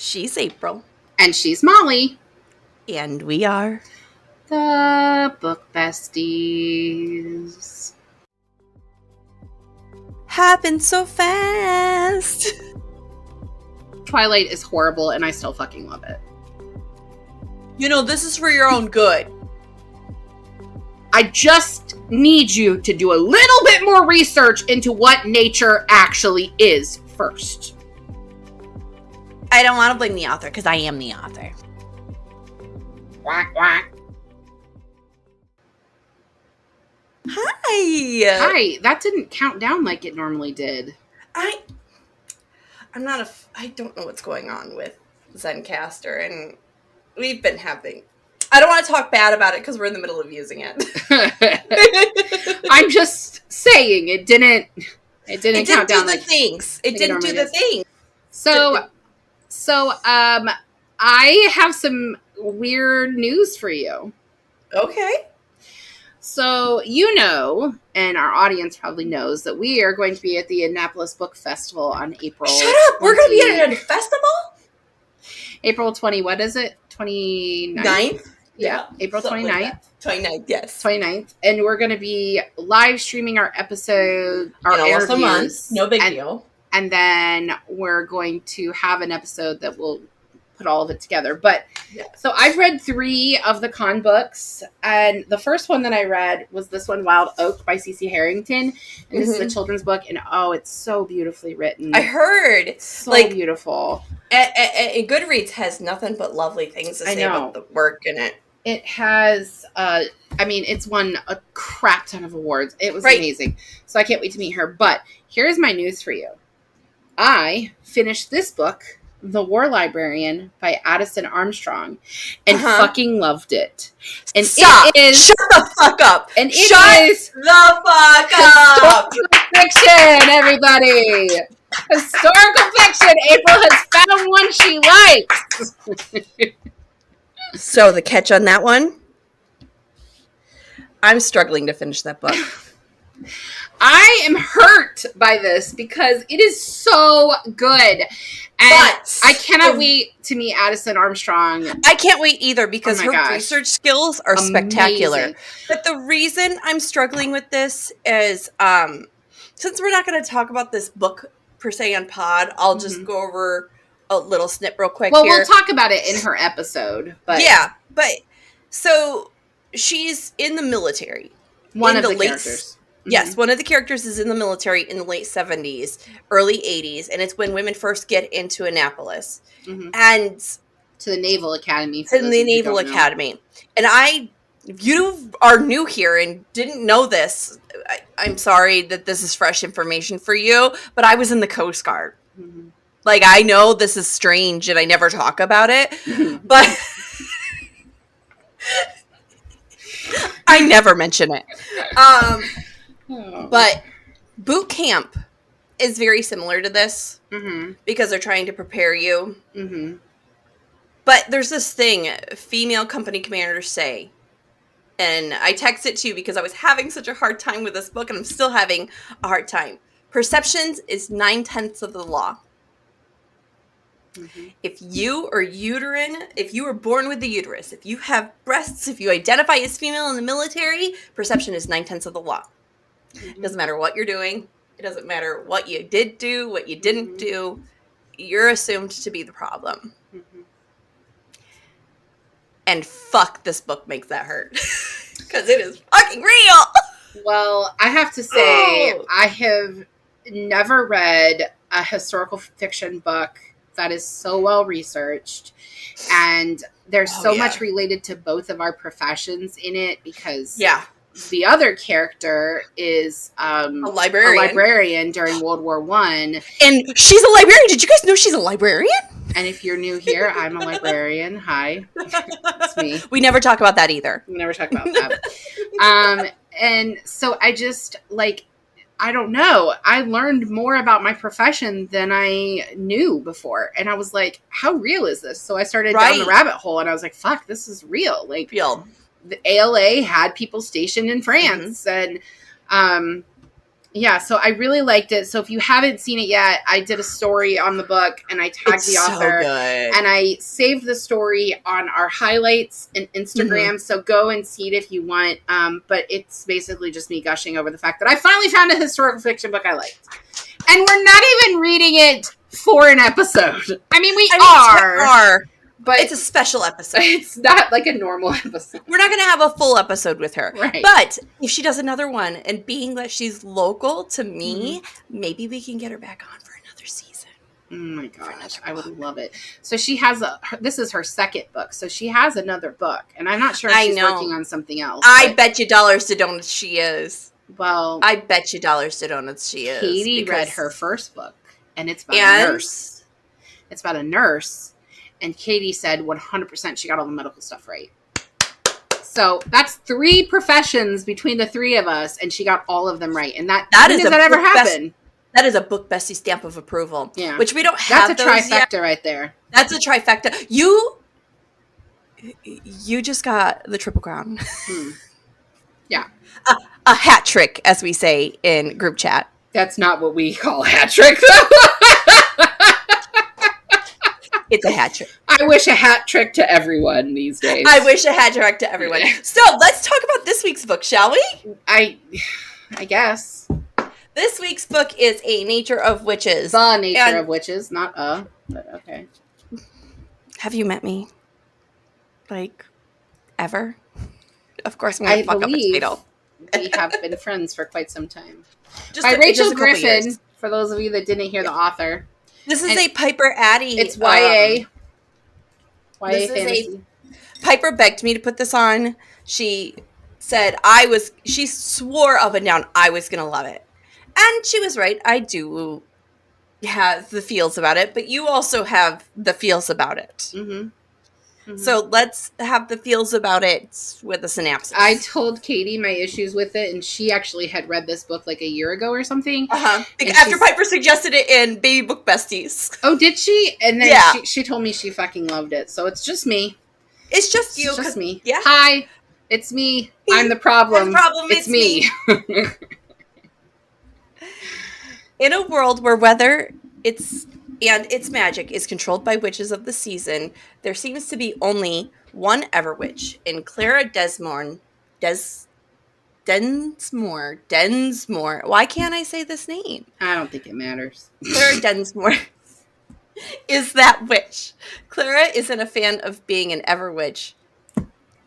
She's April. And she's Molly. And we are the Book Besties. Happened so fast. Twilight is horrible and I still fucking love it. You know, this is for your own good. I just need you to do a little bit more research into what nature actually is first. I don't want to blame the author because I am the author. Quack, quack. Hi. Hi. That didn't count down like it normally did. I don't know what's going on with Zencastr, and we've been having... I don't want to talk bad about it because we're in the middle of using it. I'm just saying it didn't count down like things. It didn't do the thing. So I have some weird news for you. Okay. So, you know, and our audience probably knows, that we are going to be at the Annapolis Book Festival on April... Shut up! We're going to be at a festival? April 20, what is it? 29th? Yeah, April 29th. Like 29th, yes. 29th. And we're going to be live streaming our episode, our interviews. A month. No big deal. And then we're going to have an episode that will put all of it together. But So I've read 3 of the con books, and the first one that I read was this one, Wild Oak by C.C. Harrington, and this is a children's book, and it's so beautifully written. I heard. It's so beautiful. And Goodreads has nothing but lovely things to say about the work in it. It has, it's won a crap ton of awards. It was amazing. So I can't wait to meet her. But here's my news for you. I finished this book, The War Librarian by Addison Armstrong, and fucking loved it. And Stop! It is, shut the fuck up! And it is the fuck up! Fiction, everybody! Historical fiction! April has found one she likes! So the catch on that one? I'm struggling to finish that book. I am hurt by this because it is so good. And I cannot wait to meet Addison Armstrong. I can't wait either because her research skills are spectacular. But the reason I'm struggling with this is, since we're not going to talk about this book per se on pod, I'll just go over a little snip real quick here. Well, we'll talk about it in her episode. But so she's in the military. One of the characters. Yes, one of the characters is in the military in the late 70s, early 80s, and it's when women first get into Annapolis. And to the Naval Academy. And if you are new here and didn't know this, I'm sorry that this is fresh information for you, but I was in the Coast Guard. Like, I know this is strange and I never talk about it, but I never mention it. But boot camp is very similar to this because they're trying to prepare you. But there's this thing female company commanders say, and I text it to you because I was having such a hard time with this book, and I'm still having a hard time. Perceptions is 9/10 of the law. If you are uterine, if you were born with the uterus, if you have breasts, if you identify as female in the military, perception is 9/10 of the law. It doesn't matter what you're doing. It doesn't matter what you did do, what you didn't do. You're assumed to be the problem. And fuck, this book makes that hurt. Because it is fucking real. Well, I have to say, I have never read a historical fiction book that is so well researched. And there's so much related to both of our professions in it because... the other character is a librarian during World War I. And she's a librarian. Did you guys know she's a librarian? And if you're new here, I'm a librarian. Hi. It's me. We never talk about that either. We never talk about that. And so I just, I don't know. I learned more about my profession than I knew before. And I was like, how real is this? So I started down the rabbit hole and I was like, fuck, this is real. Real. The ALA had people stationed in France, and Yeah, so I really liked it. So if you haven't seen it yet, I did a story on the book and I tagged the author. So good. And I saved the story on our highlights and Instagram. So go and see it if you want. But it's basically just me gushing over the fact that I finally found a historical fiction book I liked. And we're not even reading it for an episode. I mean, we are. But it's a special episode. It's not like a normal episode. We're not going to have a full episode with her. Right. But if she does another one, and being that she's local to me, maybe we can get her back on for another season. Oh my gosh, I would love it. So she has this is her second book. So she has another book. And I'm not sure if she's working on something else. I bet you dollars to donuts she is. Well, I bet you dollars to donuts she is. Katie read her first book, and it's about a nurse. It's about a nurse. And Katie said 100% she got all the medical stuff right. So that's 3 professions between the 3 of us, and she got all of them right. And when does that ever happen? That is a Book Bestie stamp of approval. Yeah. Which we don't have. That's a trifecta right there. That's a trifecta. You just got the Triple Crown. Yeah. A hat trick, as we say in group chat. That's not what we call a hat trick, though. It's a hat trick. I wish a hat trick to everyone these days. I wish a hat trick to everyone. So let's talk about this week's book, shall we? I guess. This week's book is A Nature of Witches. The Nature of Witches, not but okay. Have you met me? Like, ever? Of course I'm going to fuck up its title. We have been friends for quite some time. By Rachel Griffin, for those of you that didn't hear the author. This is a Piper Addy. It's YA. YA fantasy. Piper begged me to put this on. She said she swore up and down I was going to love it. And she was right. I do have the feels about it, but you also have the feels about it. So let's have the feels about it with a synopsis. I told Katie my issues with it, and she actually had read this book like a year ago or something. After Piper suggested it in Baby Book Besties. Oh, did she? And then she told me she fucking loved it. So it's just me. It's just you. It's just me. Yeah. Hi, it's me. I'm the problem. It's me. In a world where weather its magic is controlled by witches of the season, there seems to be only one Everwitch in Clara Densmore. Densmore. Why can't I say this name? I don't think it matters. Clara Densmore is that witch. Clara isn't a fan of being an Everwitch.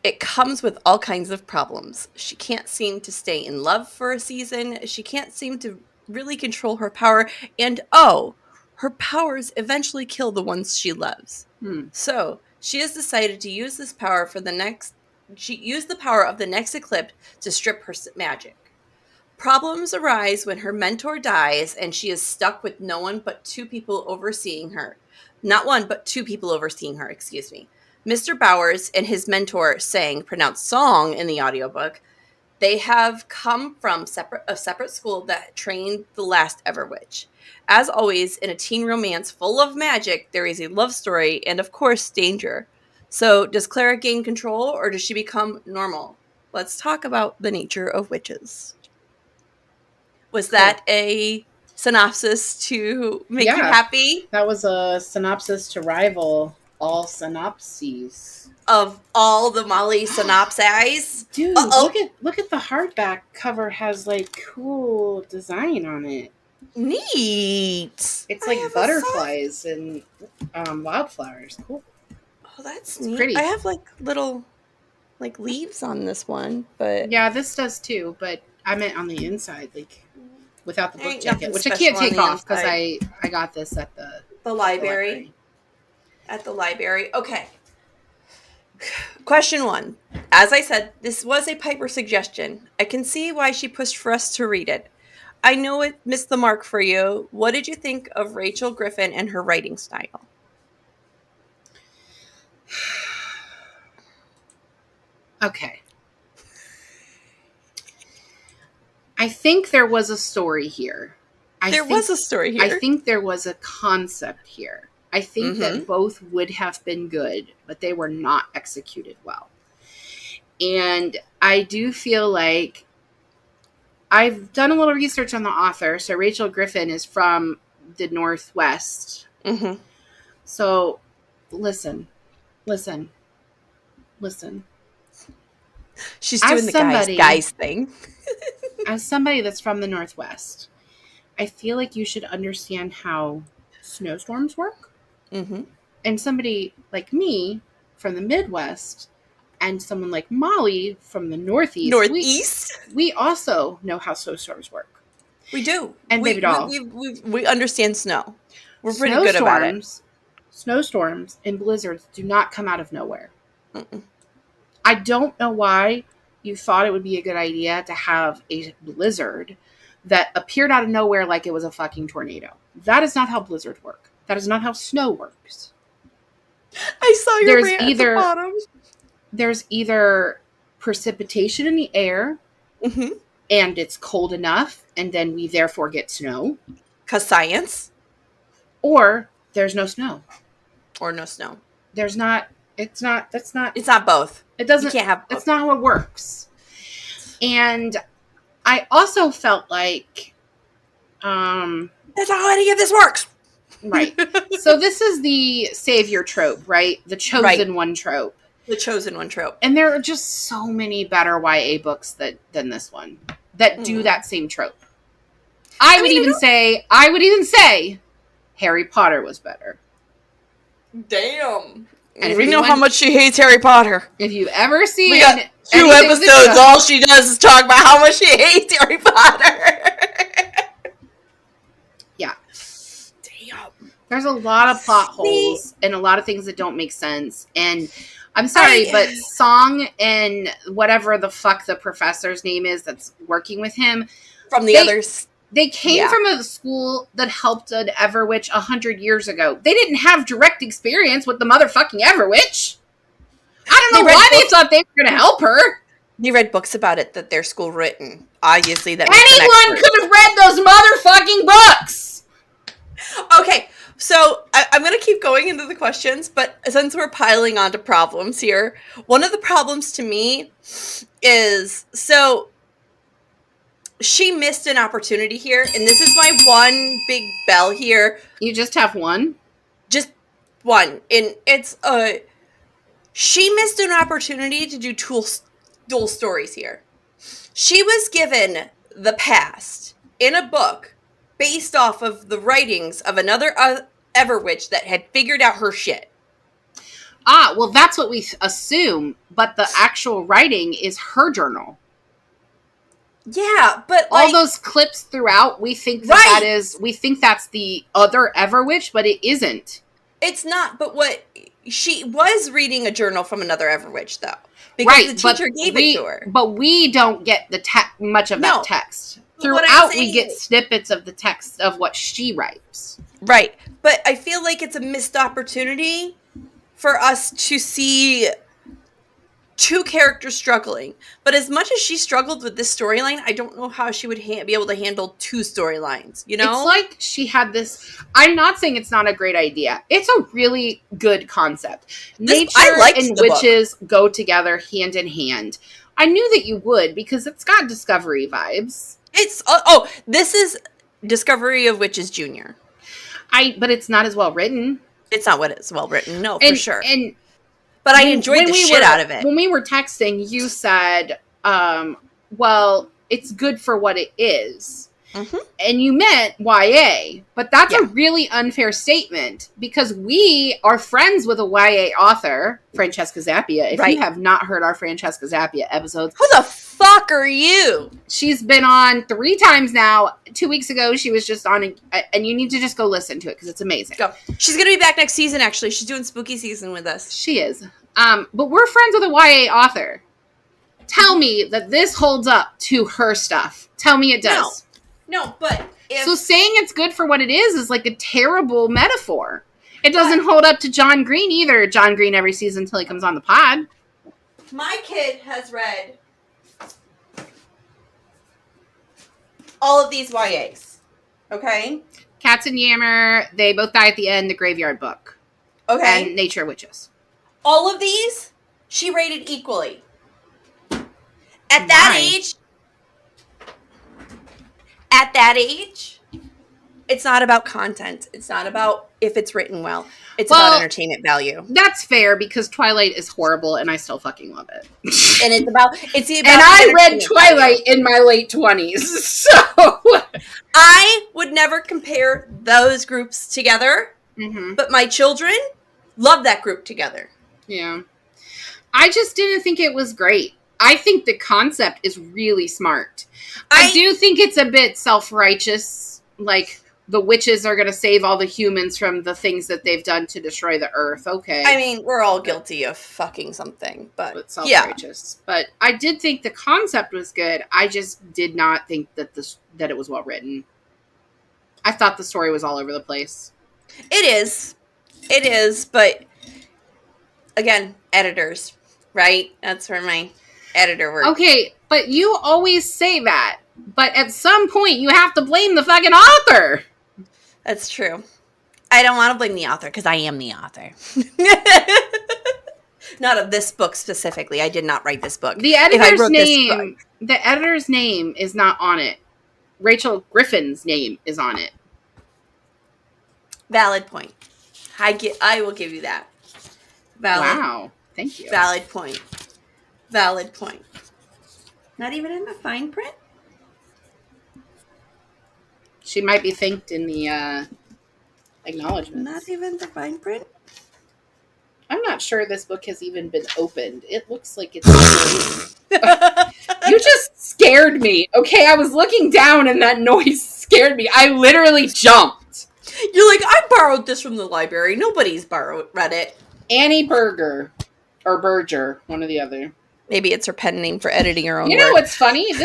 It comes with all kinds of problems. She can't seem to stay in love for a season. She can't seem to really control her power. And her powers eventually kill the ones she loves. So she has decided to use this power use the power of the next eclipse to strip her magic. Problems arise when her mentor dies and she is stuck with no one but 2 people overseeing her. Not one, but 2 people overseeing her, excuse me. Mr. Bowers and his mentor sang, pronounced song in the audiobook. They have come from a separate school that trained the last Everwitch. As always, in a teen romance full of magic, there is a love story and, of course, danger. So, does Clara gain control or does she become normal? Let's talk about the nature of witches. Was that a synopsis to make you happy? That was a synopsis to rival all synopses. Of all the Molly synopses? Dude, look at the hardback cover has like cool design on it. Neat. It's like butterflies and wildflowers. Cool. Oh, that's neat. Pretty. I have like little leaves on this one, but yeah, this does too. But I meant on the inside, like without the book jacket, which I can't take off because I got this at the library. At the library. Okay. Question 1. As I said, this was a Piper suggestion. I can see why she pushed for us to read it. I know it missed the mark for you. What did you think of Rachel Griffin and her writing style? Okay. I think there was a story here. I think there was a concept here. I think that both would have been good, but they were not executed well. And I do feel like I've done a little research on the author. So Rachel Griffin is from the Northwest. Mm-hmm. So listen. She's doing the guys thing. As somebody that's from the Northwest, I feel like you should understand how snowstorms work. Mm-hmm. And somebody like me from the Midwest and someone like Molly from the Northeast. We also know how snowstorms work. We do. And baby doll. We understand snow. We're pretty good about it. Snowstorms and blizzards do not come out of nowhere. Mm-mm. I don't know why you thought it would be a good idea to have a blizzard that appeared out of nowhere like it was a fucking tornado. That is not how blizzards work. That is not how snow works. I saw your rant at the bottom. There's either precipitation in the air, mm-hmm. and it's cold enough, and then we therefore get snow. 'Cause science. Or there's no snow. Or no snow. There's not. It's not. That's not. It's not both. It doesn't. You can't have both. That's not how it works. And I also felt like, that's not how any of this works. Right. So this is the savior trope, right? The chosen one trope. The chosen one trope. And there are just so many better YA books than this one that do that same trope. I would even say Harry Potter was better. Damn. And we know how much she hates Harry Potter. If you ever see we got 2 episodes, all she does is talk about how much she hates Harry Potter. Yeah. Damn. There's a lot of plot holes and a lot of things that don't make sense. And I'm sorry, but Song and whatever the fuck the professor's name is that's working with him. From the others. They came from a school that helped an Everwitch 100 years ago. They didn't have direct experience with the motherfucking Everwitch. I don't know why they thought they were going to help her. They read books about it that their school written. Obviously, that anyone could have read those motherfucking books. Okay, so I'm going to keep going into the questions, but since we're piling onto problems here, one of the problems to me is, so she missed an opportunity here, and this is my one big bell here. You just have one? Just one. And it's, she missed an opportunity to do dual stories here. She was given the past in a book based off of the writings of another Everwitch that had figured out her shit. Ah, well, that's what we assume, but the actual writing is her journal. Yeah, but all those clips throughout, we think we think that's the other Everwitch, but it isn't. It's not, but she was reading a journal from another Everwitch, though. Because the teacher gave it to her. But we don't get much of that text. Throughout, we get snippets of the text of what she writes. Right. But I feel like it's a missed opportunity for us to see 2 characters struggling. But as much as she struggled with this storyline, I don't know how she would be able to handle 2 storylines, you know? It's like she had this... I'm not saying it's not a great idea. It's a really good concept. Nature and witches go together hand in hand. I knew that you would, because it's got Discovery vibes. It's... this is Discovery of Witches Jr. But it's not as well written. It's not what it's well written, no, for sure. But I enjoyed the shit out of it. When we were texting, you said, well, it's good for what it is. Mm-hmm. And you meant YA. But that's a really unfair statement, because we are friends with a YA author, Francesca Zappia. If you have not heard our Francesca Zappia episodes. Who the fuck are you? She's been on 3 times now. 2 weeks ago, she was just on, and you need to just go listen to it, because it's amazing. Go. She's going to be back next season, actually. She's doing spooky season with us. She is. But we're friends with a YA author. Tell me that this holds up to her stuff. Tell me it does. No, but so saying it's good for what it is like a terrible metaphor. It doesn't hold up to John Green either. John Green every season until he comes on the pod. My kid has read all of these YAs. Okay? Cats and Yammer, They Both Die at the End, The Graveyard Book. Okay. And Nature Witches. All of these, she rated equally. At that age, at that age, it's not about content. It's not about if it's written well. It's about entertainment value. That's fair because Twilight is horrible and I still fucking love it. And it's about and I read Twilight in my late 20s. So I would never compare those groups together. But my children love that group together. Yeah. I just didn't think it was great. I think the concept is really smart. I do think it's a bit self-righteous, like the witches are going to save all the humans from the things that they've done to destroy the earth. Okay. I mean, we're all guilty of fucking something, but self-righteous. Yeah. But I did think the concept was good. I just did not think that that it was well written. I thought the story was all over the place. It is, but again, editors, right? That's where my editor works. Okay, but you always say that. But at some point, you have to blame the fucking author. That's true. I don't want to blame the author because I am the author. Not of this book specifically. I did not write this book. The editor's name is not on it. Rachel Griffin's name is on it. Valid point. I will give you that. Wow. Thank you. Valid point. Not even in the fine print? She might be thanked in the acknowledgments. Not even the fine print? I'm not sure this book has even been opened. It looks like it's... You just scared me. Okay, I was looking down and that noise scared me. I literally jumped. You're like, I borrowed this from the library. Nobody's read it. Annie Berger. Or Berger. One or the other. Maybe it's her pen name for editing her own You know what's funny? Is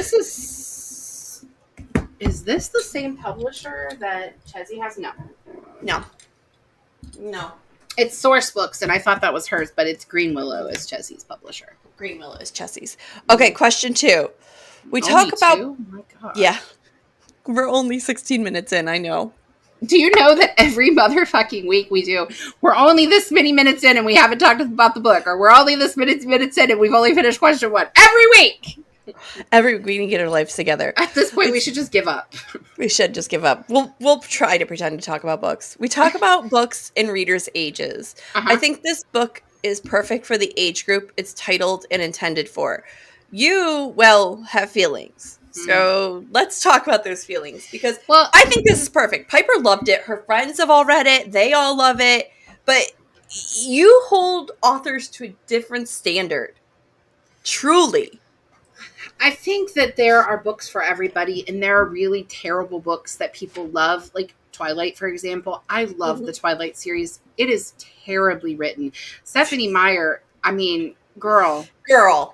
this the same publisher that Chessie has? No. It's Source Books, and I thought that was hers, but it's Green Willow as Chessie's publisher. Green Willow is Chessie's. Okay, question 2. We talk about... Oh my God. Yeah. We're only 16 minutes in, I know. Do you know that every motherfucking week we do, we're only this many minutes in and we haven't talked about the book, or we're only this many minutes in and we've only finished question 1. Every week! Every week we need to get our lives together. At this point, we should just give up. We should just give up. We'll try to pretend to talk about books. We talk about books in readers' ages. I think this book is perfect for the age group it's titled and intended for. You, have feelings. So let's talk about those feelings because I think this is perfect. Piper loved it. Her friends have all read it. They all love it. But you hold authors to a different standard. Truly. I think that there are books for everybody, and there are really terrible books that people love, like Twilight, for example. I love the Twilight series. It is terribly written. Stephanie Meyer, I mean, girl,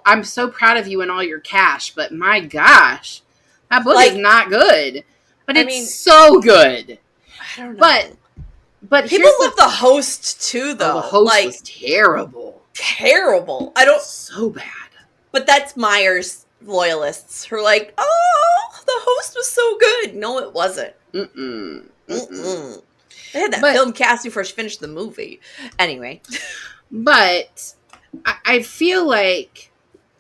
I'm so proud of you and all your cash, but my gosh, that book is not good. But it's so good. I don't know. But people love The Host too, though. The Host was terrible. Terrible. So bad. But that's Meyer's loyalists who are like, oh, The Host was so good. No, it wasn't. They had that film cast before she finished the movie. Anyway. But I feel like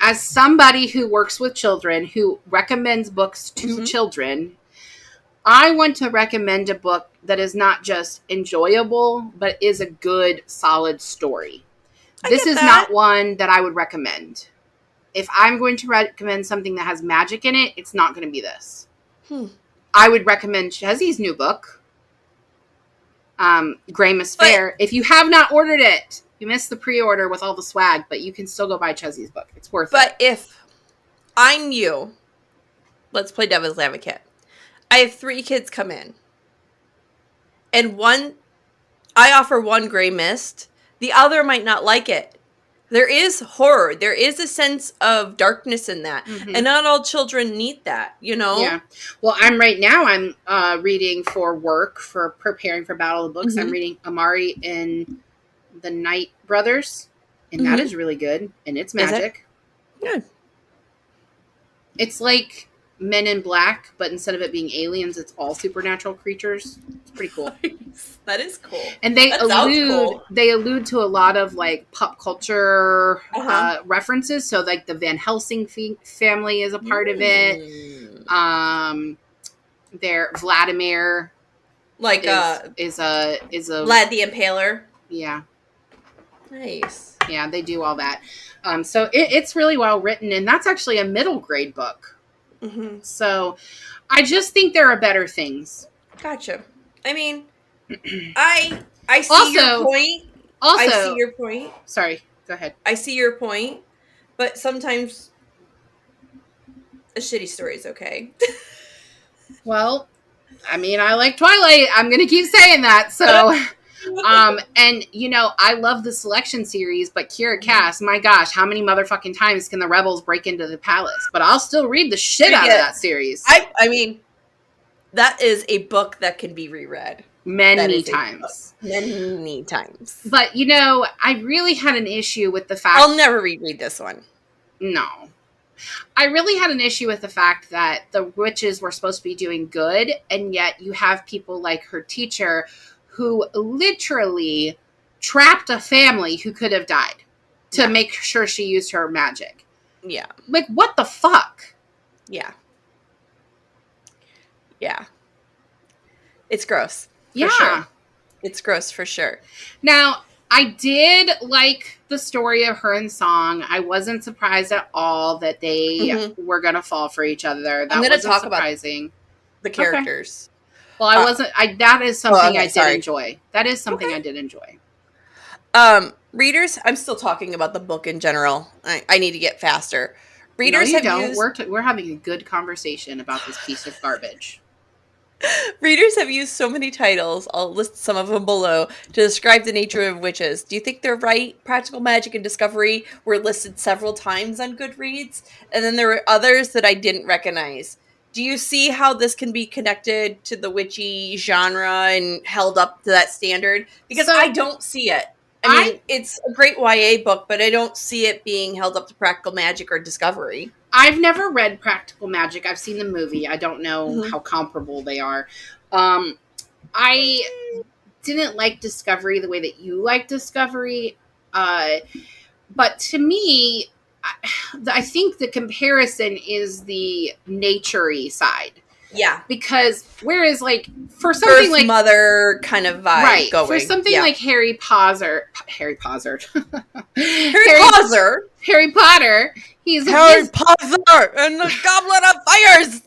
as somebody who works with children, who recommends books to children, I want to recommend a book that is not just enjoyable, but is a good, solid story. This is not one that I would recommend. If I'm going to recommend something that has magic in it, it's not going to be this. I would recommend Chessie's new book, Grey Miss Fair. If you have not ordered it, you missed the pre-order with all the swag, but you can still go buy Chessie's book. It's worth it. But if I'm you, let's play devil's advocate. I have 3 kids come in. And I offer one Grey Mist. The other might not like it. There is horror. There is a sense of darkness in that. And not all children need that, you know? Yeah. Well, I'm reading for work, for preparing for Battle of the Books. I'm reading Amari in the Night Brothers. And that is really good. And it's magic. Yeah. It's like Men in Black, but instead of it being aliens, it's all supernatural creatures. It's pretty cool. That is cool. And they allude to a lot of like pop culture references. So like the Van Helsing family is a part of it. There, Vladimir, like is a Vlad the Impaler. Yeah. Nice. Yeah, they do all that. So it's really well written, and that's actually a middle grade book. Mm-hmm. So I just think there are better things. Gotcha. I mean, I see Also, your point. I see your point. Sorry, go ahead. I see your point, but sometimes a shitty story is okay. Well, I mean, I like Twilight. I'm going to keep saying that. So, and you know, I love the Selection series, but Kira Cass, my gosh, how many motherfucking times can the rebels break into the palace? But I'll still read the shit out of that series. I mean, that is a book that can be reread many times. Many times. But you know, I really had an issue with the fact I'll never reread this one. No. I really had an issue with the fact that the witches were supposed to be doing good, and yet you have people like her teacher who literally trapped a family who could have died to make sure she used her magic. Yeah. Like, what the fuck? Yeah. Yeah. It's gross. Yeah. Sure. It's gross for sure. Now, I did like the story of her and Song. I wasn't surprised at all that they were going to fall for each other. That I'm going to talk surprising. About the characters. Okay. Well, I wasn't. That is something I did enjoy. That is something I did enjoy. Readers, I'm still talking about the book in general. I need to get faster. Readers, no, you don't. We're having a good conversation about this piece of garbage. Readers have used so many titles, I'll list some of them below, to describe the nature of witches. Do you think they're right? Practical Magic and Discovery were listed several times on Goodreads, and then there were others that I didn't recognize. Do you see how this can be connected to the witchy genre and held up to that standard? Because I don't see it. I mean, it's a great YA book, but I don't see it being held up to Practical Magic or Discovery. I've never read Practical Magic. I've seen the movie. I don't know how comparable they are. I didn't like Discovery the way that you like Discovery. But to me, I think the comparison is the nature-y side. Yeah. Because whereas like for something Earth like Mother kind of vibe going. For something like Harry Potter, Harry Potter, he's Harry Potter and the Goblet of Fires.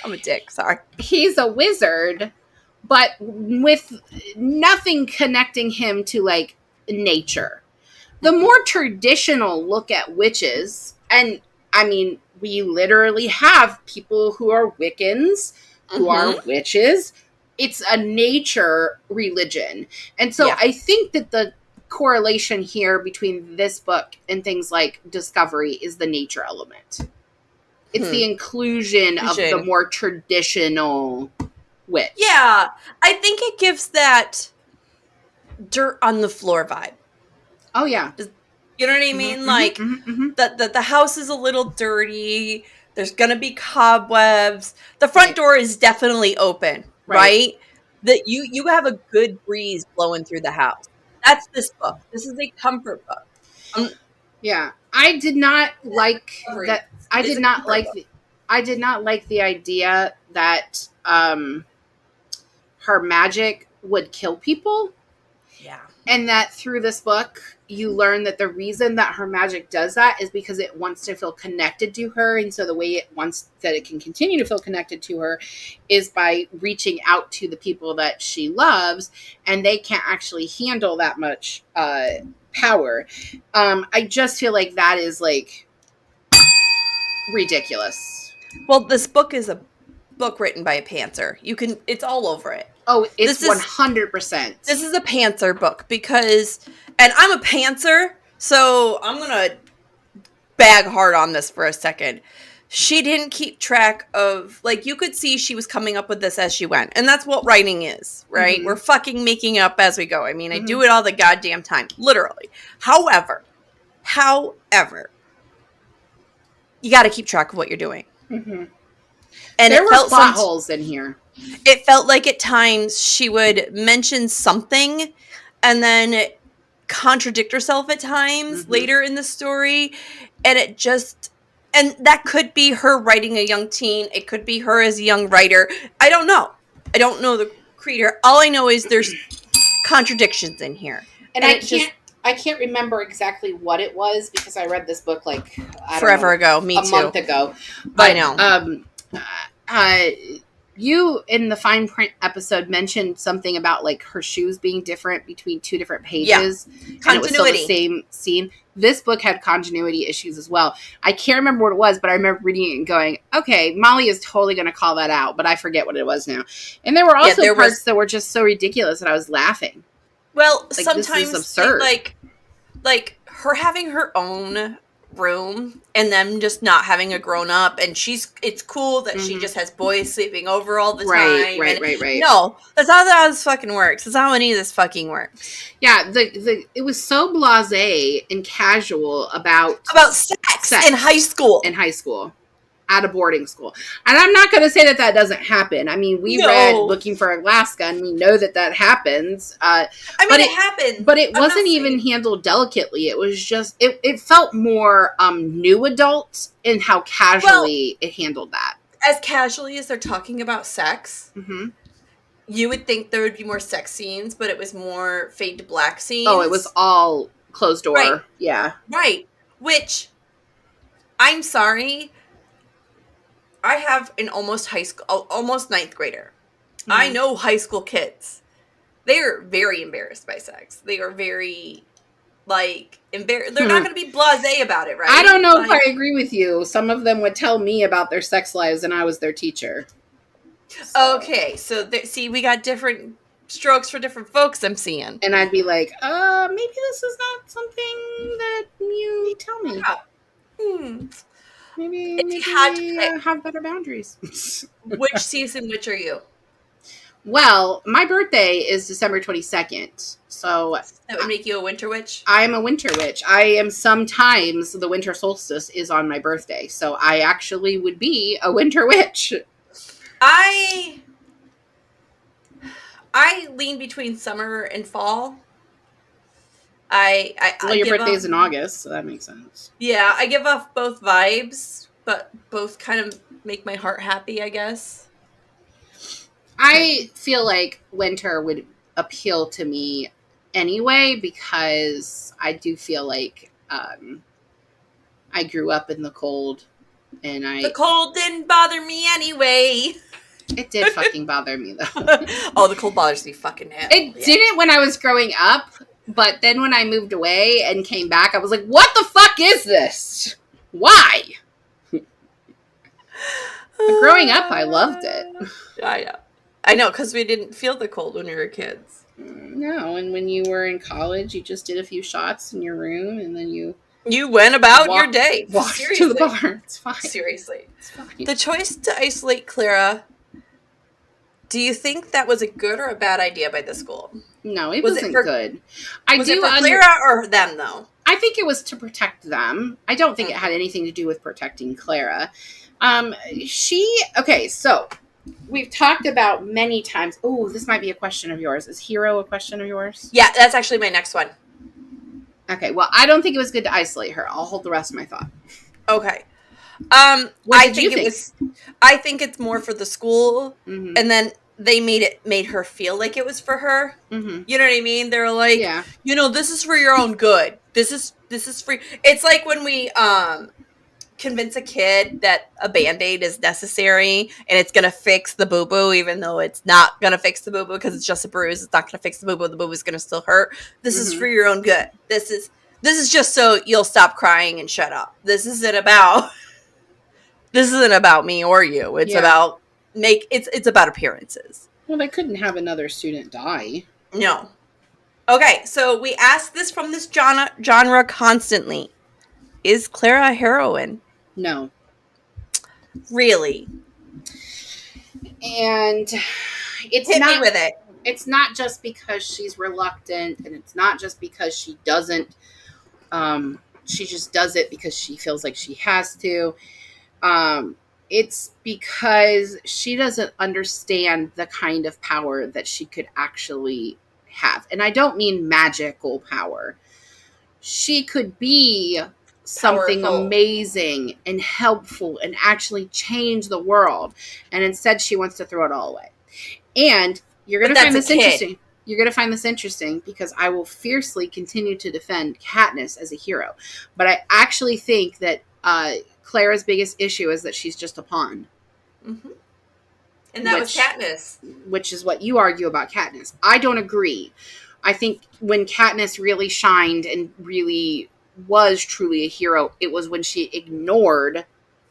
I'm a dick, sorry. He's a wizard, but with nothing connecting him to like nature. The more traditional look at witches, and I mean, we literally have people who are Wiccans, who are witches. It's a nature religion. And so I think that the correlation here between this book and things like Discovery is the nature element. It's the inclusion of the more traditional witch. Yeah, I think it gives that dirt on the floor vibe. Oh, yeah. You know what I mean? The house is a little dirty. There's going to be cobwebs. The front door is definitely open, right? That you have a good breeze blowing through the house. That's this book. This is a comfort book. Yeah. I did not like that. I did not like the idea that her magic would kill people. Yeah. And that through this book, you learn that the reason that her magic does that is because it wants to feel connected to her. And so the way it wants that it can continue to feel connected to her is by reaching out to the people that she loves, and they can't actually handle that much power. I just feel like that is like ridiculous. Well, this book is a book written by a pantser. It's all over it. Oh, it's 100%. This is a pantser book because, and I'm a pantser, so I'm going to bag hard on this for a second. She didn't keep track of, like, you could see she was coming up with this as she went. And that's what writing is, right? We're fucking making up as we go. I mean, I do it all the goddamn time, literally. However, you got to keep track of what you're doing. And there were plot holes in here. It felt like at times she would mention something and then contradict herself at times later in the story. And it just And that could be her writing a young teen. It could be her as a young writer. I don't know. I don't know the creator. All I know is there's contradictions in here. And I can't remember exactly what it was because I read this book like forever ago. Me too. A month ago. But, I know. You in the fine print episode mentioned something about like her shoes being different between two different pages. Yeah. And it was still the same scene. This book had continuity issues as well. I can't remember what it was, but I remember reading it and going, okay, Molly is totally going to call that out, but I forget what it was now. And there were also parts that were just so ridiculous that I was laughing. Well, like, sometimes this is absurd. Like her having her own room and them just not having a grown up, and it's cool that she just has boys sleeping over all the time. Right. No, that's not how this fucking works. That's not how any of this fucking works. Yeah, it was so blasé and casual about sex in high school. At a boarding school. And I'm not going to say that doesn't happen. I mean, we read Looking for Alaska, and we know that happens. It happens. But it wasn't even handled delicately. It was just, it felt more new adult in how casually it handled that. As casually as they're talking about sex, you would think there would be more sex scenes, but it was more fade to black scenes. Oh, it was all closed door. Right. Yeah. Right. Which, I'm sorry, I have an almost ninth grader. I know high school kids. They are very embarrassed by sex. They are very, embarrassed. They're not going to be blasé about it, right? I don't know if I agree with you. Some of them would tell me about their sex lives, and I was their teacher. So. Okay, so see, we got different strokes for different folks I'm seeing. And I'd be like, maybe this is not something that you tell me. Yeah. Maybe have better boundaries. Which season, which are you? Well, my birthday is December 22nd. So that would make you a winter witch? I'm a winter witch. I am sometimes the winter solstice is on my birthday. So I actually would be a winter witch. I lean between summer and fall. Your birthday's in August, so that makes sense. Yeah, I give off both vibes, but both kind of make my heart happy, I guess. I feel like winter would appeal to me anyway, because I do feel like I grew up in the cold, and the cold didn't bother me anyway. It did fucking bother me, though. Oh, the cold bothers me fucking hell. It didn't when I was growing up. But then when I moved away and came back, I was like, what the fuck is this? Why? But growing up, I loved it. I know, because we didn't feel the cold when we were kids. No, and when you were in college, you just did a few shots in your room, and then you went about your day. Walked to the bar. It's fine. Seriously. It's fine. The choice to isolate Clara, do you think that was a good or a bad idea by the school? No, it wasn't good. Was it for Clara or them, though? I think it was to protect them. I don't think it had anything to do with protecting Clara. So we've talked about many times. Oh, this might be a question of yours. Is Hero a question of yours? Yeah, that's actually my next one. Okay, well, I don't think it was good to isolate her. I'll hold the rest of my thought. Okay. I think it's more for the school, and then they made her feel like it was for her. You know what I mean? They're like, this is for your own good. This is free. It's like when we convince a kid that a Band-Aid is necessary and it's gonna fix the boo-boo, even though it's not gonna fix the boo-boo because it's just a bruise. It's not gonna fix the boo-boo. The boo-boo's gonna still hurt. This is for your own good. This is just so you'll stop crying and shut up. This isn't about me or you. It's about it's about appearances. Well, they couldn't have another student die. No. Okay, so we ask this from this genre constantly. Is Clara a heroine? No. Really? And it's Hit me with it. It's not just because she's reluctant, and it's not just because she doesn't. She just does it because she feels like she has to. It's because she doesn't understand the kind of power that she could actually have. And I don't mean magical power. She could be something powerful, amazing and helpful and actually change the world. And instead she wants to throw it all away. And you're going to find this interesting. You're going to find this interesting because I will fiercely continue to defend Katniss as a hero. But I actually think that Clara's biggest issue is that she's just a pawn. Mm-hmm. And that was Katniss. Which is what you argue about Katniss. I don't agree. I think when Katniss really shined and really was truly a hero, it was when she ignored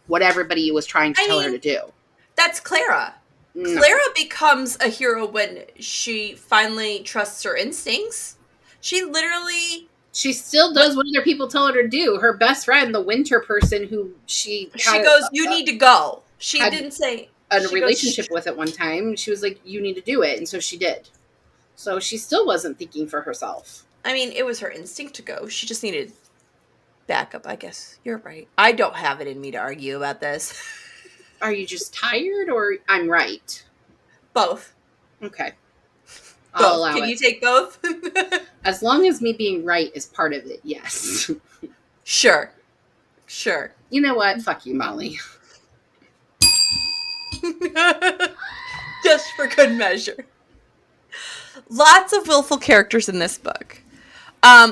what everybody was trying to tell her to do. That's Clara. No. Clara becomes a hero when she finally trusts her instincts. She literally... She still does what other people tell her to do. Her best friend, the winter person who she goes, you need to go. She didn't say... a relationship with at one time. She was like, you need to do it. And so she did. So she still wasn't thinking for herself. I mean, it was her instinct to go. She just needed backup, I guess. You're right. I don't have it in me to argue about this. Are you just tired or I'm right? Both. Okay. I'll allow it. Can you take both? As long as me being right is part of it, yes. Sure. You know what? Fuck you, Molly. Just for good measure. Lots of willful characters in this book.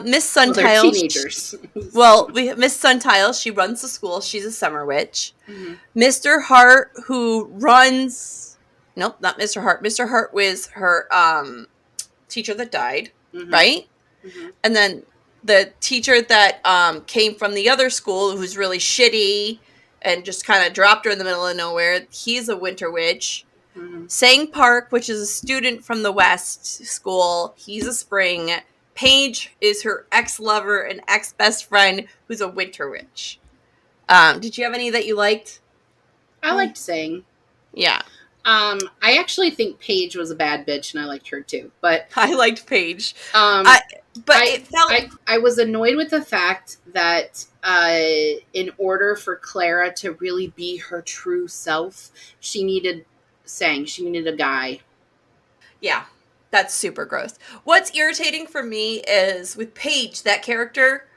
Miss Suntile. Well, they're teenagers. Miss Suntile, she runs the school. She's a summer witch. Mm-hmm. Mr. Hart, who runs... Nope, not Mr. Hart. Mr. Hart was her teacher that died, mm-hmm. right? Mm-hmm. And then the teacher that came from the other school, who's really shitty and just kind of dropped her in the middle of nowhere, he's a winter witch. Mm-hmm. Sang Park, which is a student from the West school, he's a spring. Paige is her ex-lover and ex-best friend, who's a winter witch. Did you have any that you liked? I liked Sang. Yeah. I actually think Paige was a bad bitch, and I liked her too. But I liked Paige. I was annoyed with the fact that in order for Clara to really be her true self, she needed Sang. She needed a guy. Yeah. That's super gross. What's irritating for me is with Paige, that character,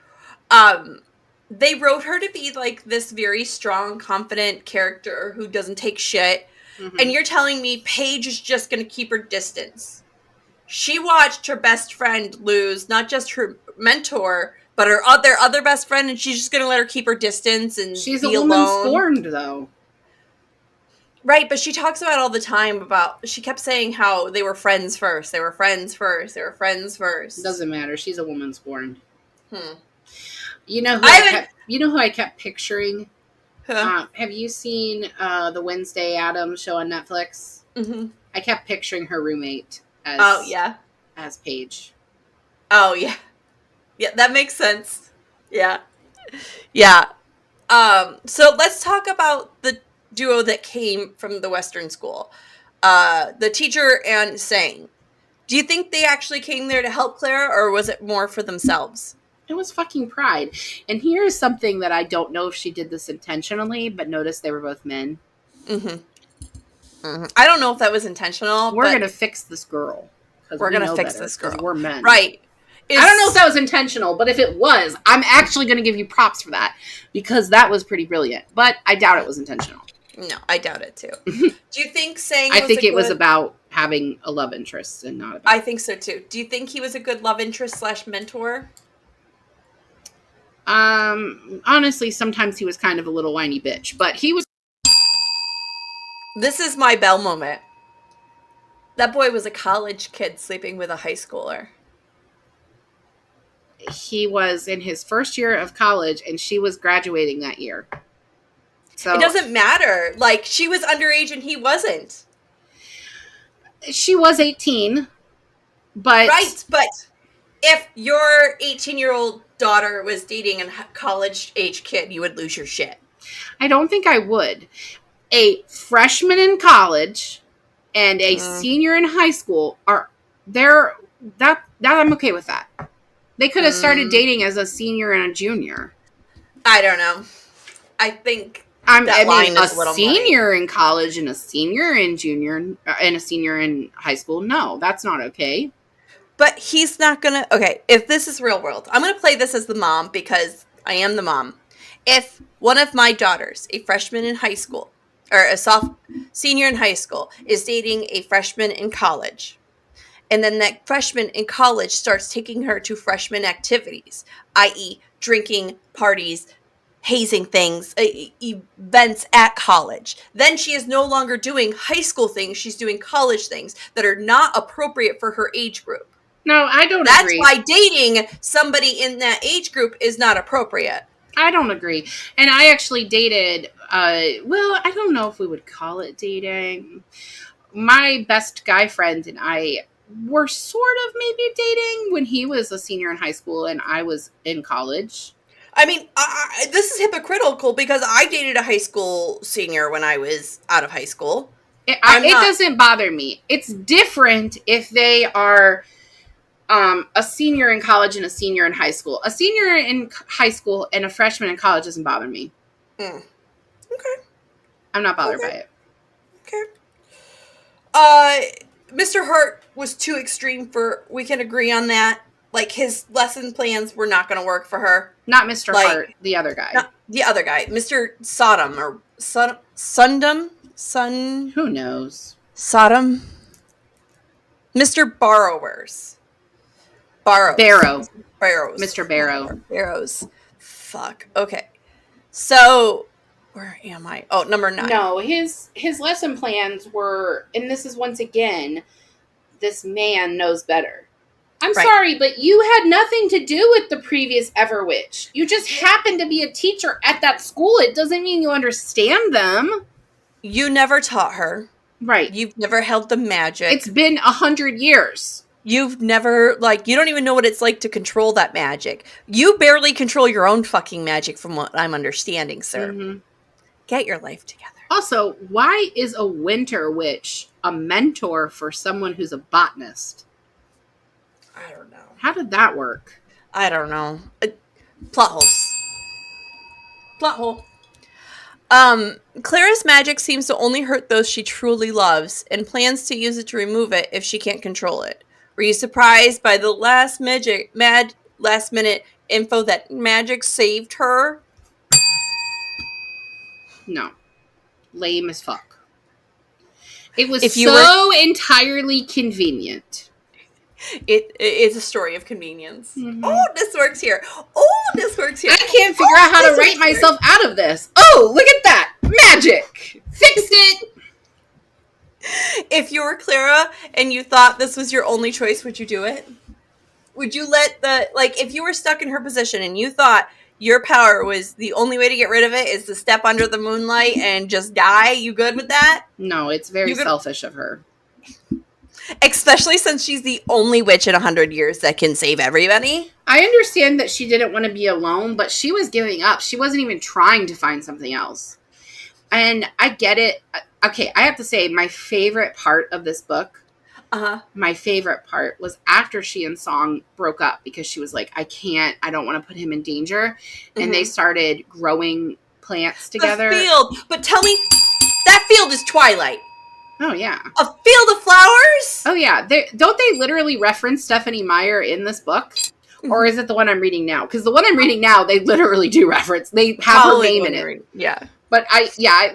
they wrote her to be like this very strong, confident character who doesn't take shit. Mm-hmm. And you're telling me Paige is just going to keep her distance. She watched her best friend lose, not just her mentor, but her other best friend, and she's just going to let her keep her distance and she's be a woman alone. Scorned, though. Right, but she talks about all the time about... She kept saying how they were friends first. They were friends first. Doesn't matter. She's a woman scorned. You know who I kept picturing? Huh? Have you seen the Wednesday Addams show on Netflix? Mm-hmm. I kept picturing her roommate as Paige. Oh, yeah. Yeah, that makes sense. Yeah. So let's talk about the duo that came from the Western school. The teacher and Sang. Do you think they actually came there to help Clara, or was it more for themselves? It was fucking pride. And here's something that I don't know if she did this intentionally, but notice they were both men. Mm-hmm. Mm-hmm. I don't know if that was intentional. We're going to fix this girl. We're going to fix this girl. We're men. Right. I don't know if that was intentional, but if it was, I'm actually going to give you props for that. Because that was pretty brilliant. But I doubt it was intentional. No, I doubt it too. Do you think Sang was was about having a love interest and not about... I think so too. Do you think he was a good love interest / mentor? Honestly, sometimes he was kind of a little whiny bitch, but he was... This is my Belle moment. That boy was a college kid sleeping with a high schooler. He was in his first year of college, and she was graduating that year. So it doesn't matter. Like, she was underage and he wasn't. She was 18, but... Right, but if your 18-year-old daughter was dating a college-age kid, you would lose your shit. I don't think I would. A freshman in college and a senior in high school that I'm okay with that. They could have started dating as a senior and a junior. I don't know. I think a senior in college and a senior in junior and a senior in high school. No, that's not okay. But he's not gonna... Okay, if this is real world, I'm gonna play this as the mom because I am the mom. If one of my daughters, a freshman in high school, or a senior in high school, is dating a freshman in college, and then that freshman in college starts taking her to freshman activities, i.e., drinking, parties, hazing things, events at college. Then she is no longer doing high school things. She's doing college things that are not appropriate for her age group. No, I don't That's agree. why dating somebody in that age group is not appropriate. I don't agree. And I actually dated, well, I don't know if we would call it dating. My best guy friend and I were sort of maybe dating when he was a senior in high school and I was in college. I mean, this is hypocritical because I dated a high school senior when I was out of high school. It doesn't bother me. It's different if they are a senior in college and a senior in high school. A senior in high school and a freshman in college doesn't bother me. Okay. I'm not bothered by it. Okay. Mr. Hart was too extreme we can agree on that. Like, his lesson plans were not going to work for her. Not Mr. Hart, the other guy. The other guy. Mr. Sodom, or Sundom? Who knows? Sodom? Mr. Barrows. Barrows. Mr. Barrow. Barrows. Fuck. Okay. So, where am I? Oh, number 9. No, his lesson plans were, and this is once again, this man knows better. I'm sorry, but you had nothing to do with the previous Everwitch. You just happened to be a teacher at that school. It doesn't mean you understand them. You never taught her. Right. You've never held the magic. It's been 100 years. You've never, you don't even know what it's like to control that magic. You barely control your own fucking magic from what I'm understanding, sir. Mm-hmm. Get your life together. Also, why is a winter witch a mentor for someone who's a botanist? I don't know. How did that work? I don't know. Plot holes. Plot hole. Clara's magic seems to only hurt those she truly loves and plans to use it to remove it if she can't control it. Were you surprised by the last minute info that magic saved her? No. Lame as fuck. It was entirely convenient. It's a story of convenience. Mm-hmm. Oh, this works here. I can't figure out how to write myself out of this. Oh, look at that. Magic. Fixed it. If you were Clara and you thought this was your only choice, would you do it? Would you let if you were stuck in her position and you thought your power was the only way to get rid of it is to step under the moonlight and just die, you good with that? No, it's very selfish of her. Especially since she's the only witch in 100 years that can save everybody. I understand that she didn't want to be alone, but she was giving up. She wasn't even trying to find something else. And I get it. Okay, I have to say, my favorite part of this book, my favorite part was after she and Song broke up because she was like, I don't want to put him in danger. Mm-hmm. And they started growing plants together. The field. But tell me, that field is Twilight. Oh, yeah. A field of flowers? Oh, yeah. Don't they literally reference Stephanie Meyer in this book? Mm-hmm. Or is it the one I'm reading now? Because the one I'm reading now, they literally do reference. They have her name in it. Yeah. But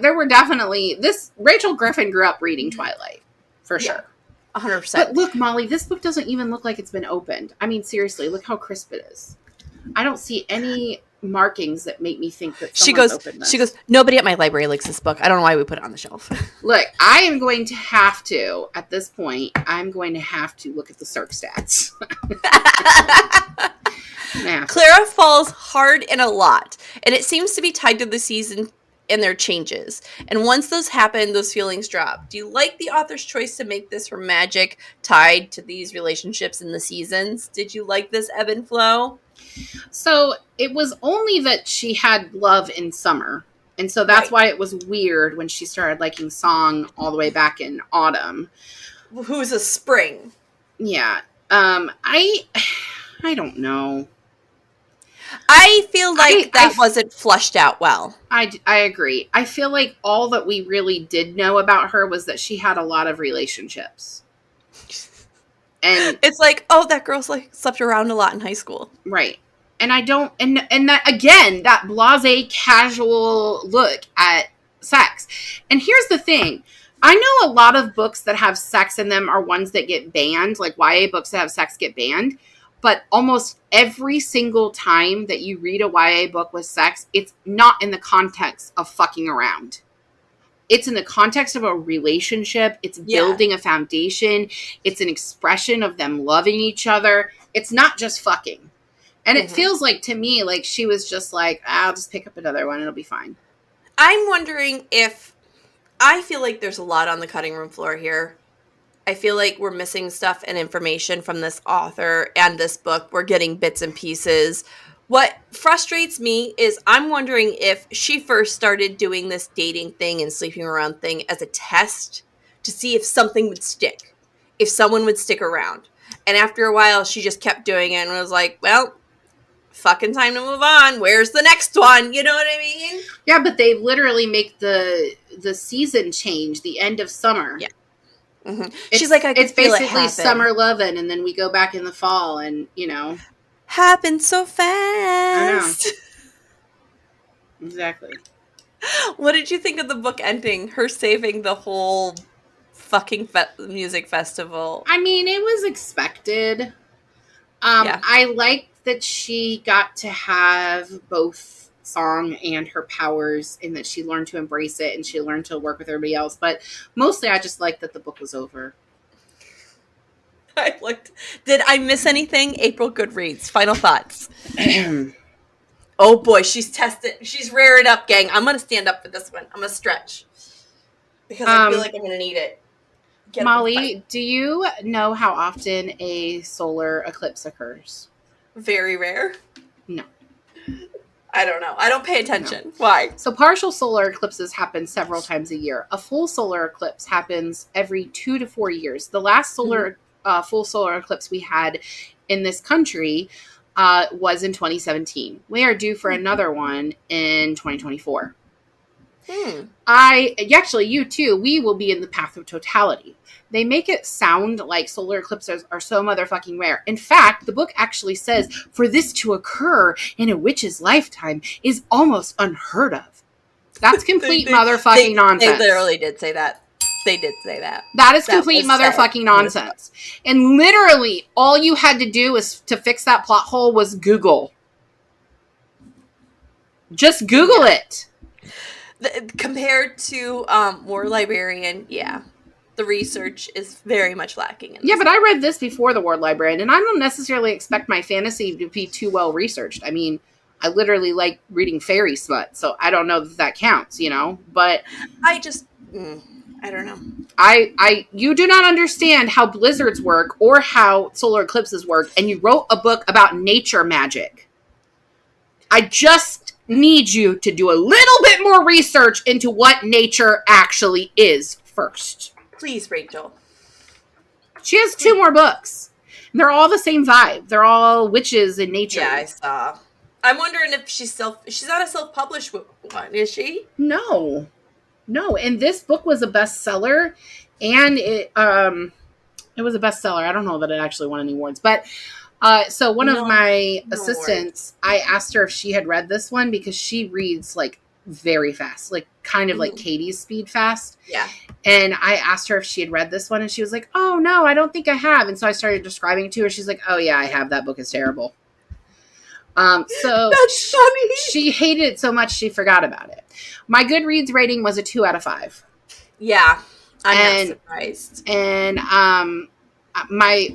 there were definitely... Rachel Griffin grew up reading Twilight. For sure. 100%. But look, Molly, this book doesn't even look like it's been opened. I mean, seriously, look how crisp it is. I don't see any markings that make me think that someone's opened this. She goes, nobody at my library likes this book. I don't know why we put it on the shelf. Look, I am going to have to, at this point, I'm going to have to look at the Cirque stats. Clara falls hard and a lot, and it seems to be tied to the season and their changes. And once those happen, those feelings drop. Do you like the author's choice to make this her magic tied to these relationships in the seasons? Did you like this ebb and flow? So it was only that she had love in summer. And so that's why it was weird when she started liking Song all the way back in autumn. Who's a spring. Yeah. I don't know. I feel like that wasn't flushed out well. I agree. I feel like all that we really did know about her was that she had a lot of relationships. And it's like, oh, that girl's slept around a lot in high school. Right. And I don't, and that, again, that blasé, casual look at sex. And here's the thing. I know a lot of books that have sex in them are ones that get banned, like YA books that have sex get banned. But almost every single time that you read a YA book with sex, it's not in the context of fucking around. It's in the context of a relationship. It's building a foundation. It's an expression of them loving each other. It's not just fucking. And it feels like, to me, like she was just like, I'll just pick up another one. It'll be fine. I'm wondering if, I feel like there's a lot on the cutting room floor here. I feel like we're missing stuff and information from this author and this book. We're getting bits and pieces. What frustrates me is I'm wondering if she first started doing this dating thing and sleeping around thing as a test to see if something would stick, if someone would stick around. And after a while, she just kept doing it and was like, well, fucking time to move on. Where's the next one? You know what I mean? Yeah, but they literally make the season change, the end of summer. Yeah. Mm-hmm. She's like, I can it's basically summer lovin', and then we go back in the fall, and happened so fast. I know. Exactly. What did you think of the book ending? Her saving the whole fucking music festival. I mean, it was expected. I liked that she got to have both song and her powers, and that she learned to embrace it, and she learned to work with everybody else. But mostly I just liked that the book was over. Did I miss anything? April Goodreads, final thoughts. Oh boy, she's raring up, gang. I'm gonna stand up for this one. I'm gonna stretch because I feel like I'm gonna need it. Molly, do you know how often a solar eclipse occurs? Very rare. No. I don't know. I don't pay attention. No. Why? So partial solar eclipses happen several times a year. A full solar eclipse happens every 2 to 4 years. The last full solar eclipse we had in this country was in 2017. We are due for another one in 2024. You too, we will be in the path of totality. They make it sound like solar eclipses are so motherfucking rare. In fact, the book actually says for this to occur in a witch's lifetime is almost unheard of. That's complete motherfucking nonsense. They literally did say that. They did say that. That is complete motherfucking nonsense. And literally, all you had to do to fix that plot hole was Google. Just Google it. Compared to War Librarian, the research is very much lacking. Yeah, but I read this before the War Librarian, and I don't necessarily expect my fantasy to be too well researched. I mean, I literally like reading fairy smut, so I don't know that counts, but I don't know. You do not understand how blizzards work or how solar eclipses work, and you wrote a book about nature magic. I just need you to do a little bit more research into what nature actually is first. Please, Rachel. She has 2 more books. They're all the same vibe. They're all witches in nature. Yeah, I saw. I'm wondering if she's not a self-published one, is she? No. And this book was a bestseller, and it was a bestseller. I don't know that it actually won any awards, but so one of my assistants, I asked her if she had read this one because she reads like very fast, like kind of like Katie's speed fast. Yeah. And I asked her if she had read this one, and she was like, "Oh no, I don't think I have." And so I started describing it to her. She's like, "Oh yeah, I have. That book is terrible." So that's funny. She hated it so much she forgot about it. My Goodreads rating was a 2 out of 5. Yeah, I'm not surprised. And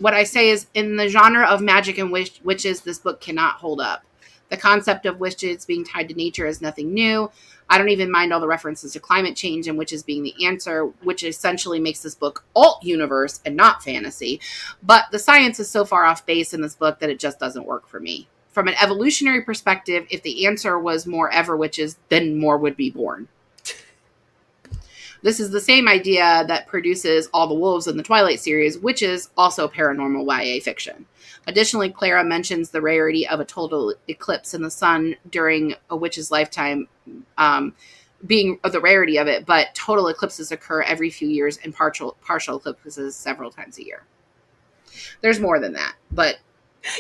what I say is, in the genre of magic and witches, this book cannot hold up. The concept of witches being tied to nature is nothing new. I don't even mind all the references to climate change and witches being the answer, which essentially makes this book alt universe and not fantasy. But the science is so far off base in this book that it just doesn't work for me. From an evolutionary perspective, if the answer was more ever witches, then more would be born. This is the same idea that produces all the wolves in the Twilight series, which is also paranormal YA fiction. Additionally, Clara mentions the rarity of a total eclipse in the sun during a witch's lifetime, being the rarity of it, but total eclipses occur every few years and partial eclipses several times a year. There's more than that, but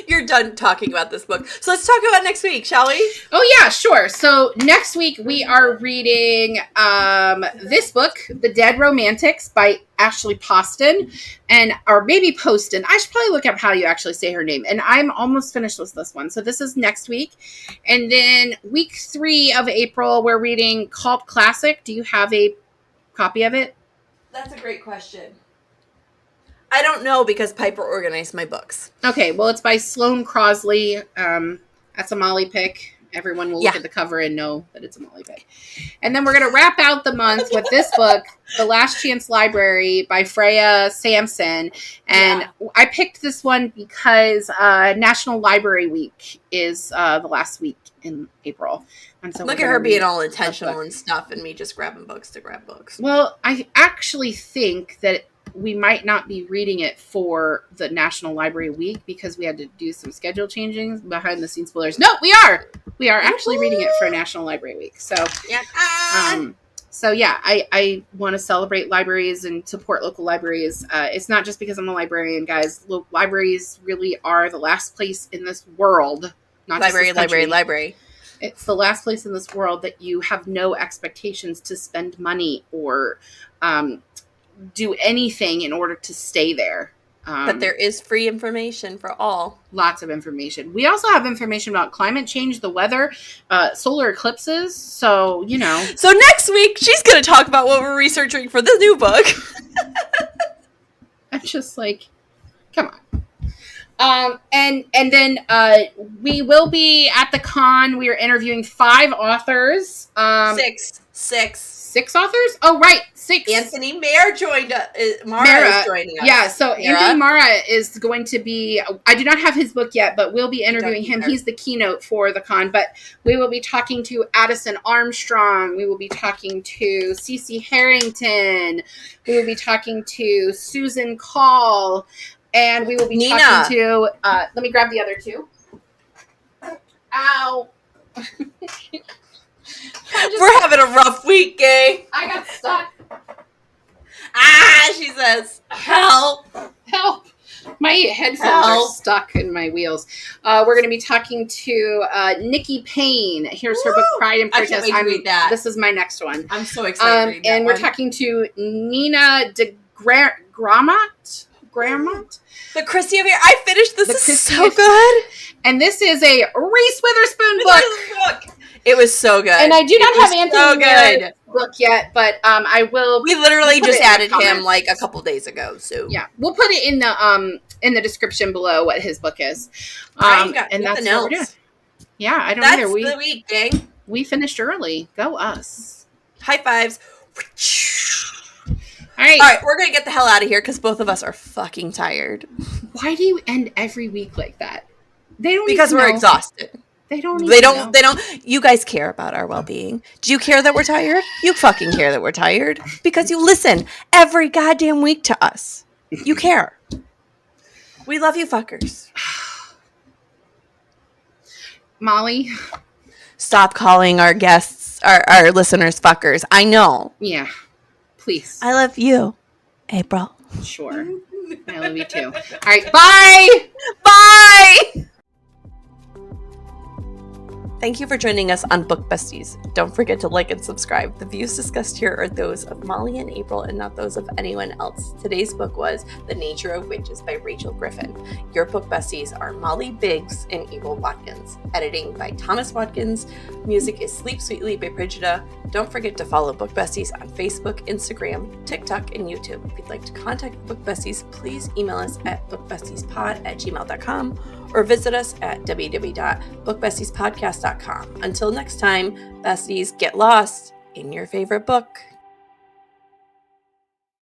You're done talking about this book. So let's talk about next week, shall we? Oh, yeah, sure. So next week we are reading this book, The Dead Romantics by Ashley Poston, or maybe Poston. I should probably look up how you actually say her name. And I'm almost finished with this one. So this is next week. And then week 3 of April, we're reading Cult Classic. Do you have a copy of it? That's a great question. I don't know because Piper organized my books. Okay, well, it's by Sloane Crosley. That's a Molly pick. Everyone will look at the cover and know that it's a Molly pick. And then we're going to wrap out the month with this book, The Last Chance Library by Freya Sampson. And I picked this one because National Library Week is the last week in April. And so look at her being all intentional and stuff and me just grabbing books to grab books. Well, I actually think that we might not be reading it for the National Library Week because we had to do some schedule changing behind the scenes spoilers. No, we are actually reading it for National Library Week. So, I want to celebrate libraries and support local libraries. It's not just because I'm a librarian, guys. Libraries really are the last place in this world. Not library. It's the last place in this world that you have no expectations to spend money or do anything in order to stay there. But there is free information for all. Lots of information. We also have information about climate change, the weather, solar eclipses. So, So next week, she's going to talk about what we're researching for the new book. I'm just like, come on. And then we will be at the con. We are interviewing 5 authors. 6 authors? Oh, right. 6. Anthony Mayer joined us. Mara is joining us. Yeah, so Anthony Mara is going to be, I do not have his book yet, but we'll be interviewing him. He's the keynote for the con, but we will be talking to Addison Armstrong. We will be talking to Cece Harrington. We will be talking to Susan Call. And we will be talking to, let me grab the other 2. Ow. We're having a rough week, Gay. I got stuck. She says, help. My headphones are stuck in my wheels. We're going to be talking to Nikki Payne. Here's her book, Pride and Prejudice. I can't wait to read that. This is my next one. I'm so excited to read that and we're talking to Nina de Grammont. The Christie of Here. I finished this. This is so good. And this is a Reese Witherspoon book. It was so good. And I do not have Anthony Mayer's book yet, but I will. We literally just added him like a couple days ago. So yeah, we'll put it in the description below what his book is. And that's what we're doing. Yeah, I don't That's either. The week, gang. We finished early. Go us. High fives. All right, we're going to get the hell out of here because both of us are fucking tired. Why do you end every week like that? They don't because we're exhausted. They don't. You guys care about our well-being. Do you care that we're tired? You fucking care that we're tired because you listen every goddamn week to us. You care. We love you fuckers. Molly, stop calling our guests, our listeners fuckers. I know. Yeah. Please. I love you, April. Sure. I love you too. All right. Bye. Bye. Thank you for joining us on Book Besties. Don't forget to like and subscribe. The views discussed here are those of Molly and April and not those of anyone else. Today's book was The Nature of Witches by Rachel Griffin. Your Book Besties are Molly Biggs and April Watkins. Editing by Thomas Watkins. Music is Sleep Sweetly by Brigida. Don't forget to follow Book Besties on Facebook, Instagram, TikTok, and YouTube. If you'd like to contact Book Besties, please email us at bookbestiespod@gmail.com or visit us at www.bookbestiespodcast.com. Until next time, besties, get lost in your favorite book.